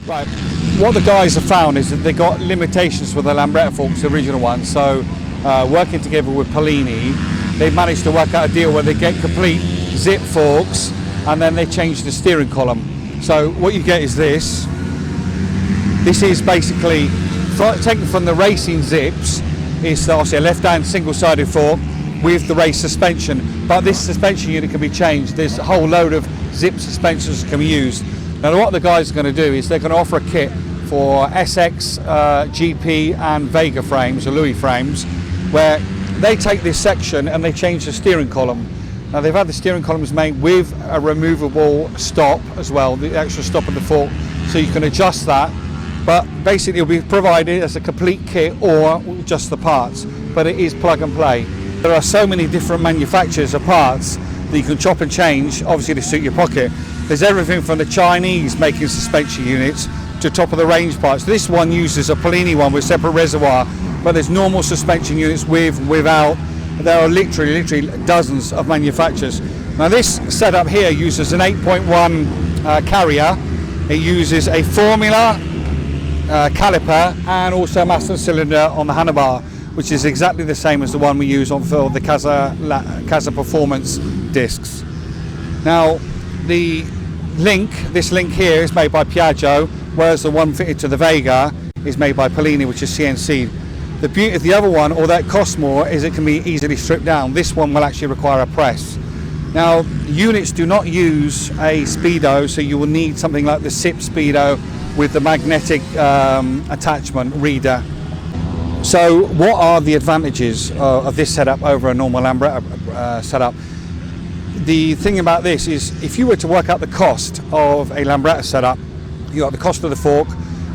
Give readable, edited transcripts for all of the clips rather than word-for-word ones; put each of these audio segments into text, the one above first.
Right, what the guys have found is that they got limitations with the Lambretta forks, the original ones, so working together with Polini, they've managed to work out a deal where they get complete zip forks and then they change the steering column. So what you get is this. This is basically, taken from the racing zips, it's obviously a left-hand single-sided fork with the race suspension, but this suspension unit can be changed. There's a whole load of zip suspensions that can be used. Now what the guys are going to do is they're going to offer a kit for SX, GP and Vega frames, or Louis frames, where they take this section and they change the steering column. Now they've had the steering columns made with a removable stop as well, the actual stop of the fork, so you can adjust that, but basically it'll be provided as a complete kit or just the parts, but it is plug and play. There are so many different manufacturers of parts that you can chop and change, obviously to suit your pocket. There's everything from the Chinese making suspension units to top of the range parts. This one uses a Polini one with separate reservoir, but there's normal suspension units with, without. There are literally dozens of manufacturers. Now this setup here uses an 8.1 carrier. It uses a formula caliper and also a master cylinder on the handlebar, which is exactly the same as the one we use on for the Casa Performance discs. Now this link here is made by Piaggio, whereas the one fitted to the Vega is made by Polini, which is CNC. The beauty of the other one, although it costs more, is it can be easily stripped down. This one will actually require a press. Now, units do not use a speedo, so you will need something like the SIP speedo with the magnetic attachment reader. So what are the advantages of this setup over a normal Lambretta setup? The thing about this is, if you were to work out the cost of a Lambretta setup, you got the cost of the fork,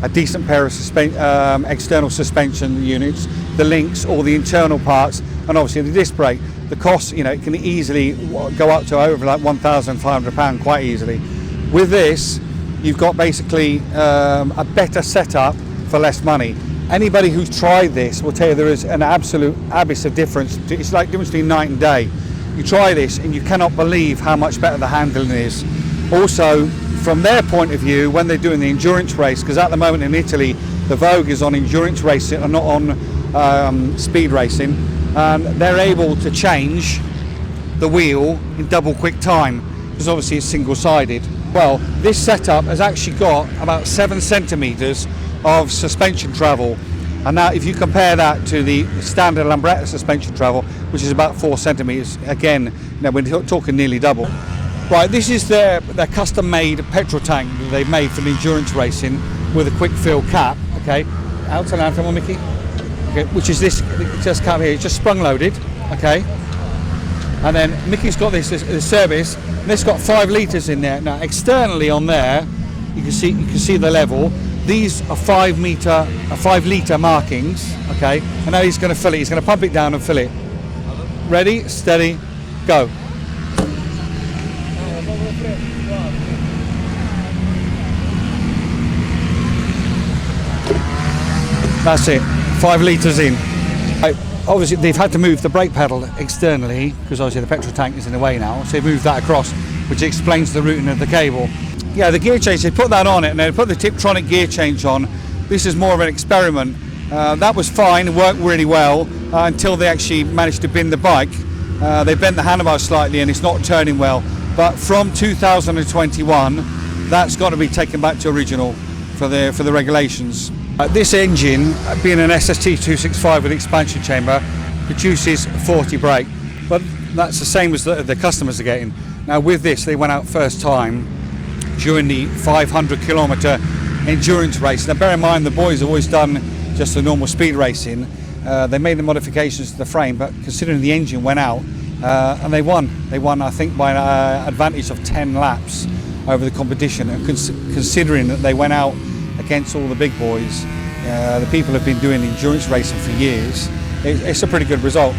a decent pair of external suspension units, the links, all the internal parts, and obviously the disc brake. The cost, you know, it can easily go up to over like £1,500 quite easily. With this, you've got basically a better setup for less money. Anybody who's tried this will tell you there is an absolute abyss of difference. It's like the difference between night and day. You try this and you cannot believe how much better the handling is. Also, from their point of view, when they're doing the endurance race, because at the moment in Italy, the vogue is on endurance racing and not on speed racing, and they're able to change the wheel in double quick time, because obviously it's single-sided. Well, this setup has actually got about 7 centimetres of suspension travel, and now if you compare that to the standard Lambretta suspension travel, which is about 4 centimetres, again, you know, we're talking nearly double. Right, this is their custom-made petrol tank that they've made for the endurance racing with a quick fill cap. Okay, out to land, come on, Mickey. Okay, which is this just cap here, it's just sprung loaded. Okay, and then Mickey's got this service. And it's got 5 litres in there. Now externally on there, you can see the level. These are 5 litre markings. Okay, and now he's going to fill it. He's going to pump it down and fill it. Ready, steady, go. That's it, 5 litres in. Obviously they've had to move the brake pedal externally because obviously the petrol tank is in the way now, so they've moved that across, which explains the routing of the cable. Yeah, the gear change, they put that on it and they put the Tiptronic gear change on. This is more of an experiment. That was fine, it worked really well until they actually managed to bend the bike. They bent the handlebar slightly and it's not turning well. But from 2021, that's got to be taken back to original for the regulations. This engine, being an SST 265 with expansion chamber, produces 40 brake, but that's the same as the customers are getting. Now with this, they went out first time during the 500 kilometre endurance race. Now bear in mind, the boys have always done just the normal speed racing. They made the modifications to the frame, but considering the engine went out, and they won. They won, I think, by an advantage of 10 laps over the competition, and considering that they went out against all the big boys, the people have been doing endurance racing for years, it's a pretty good result.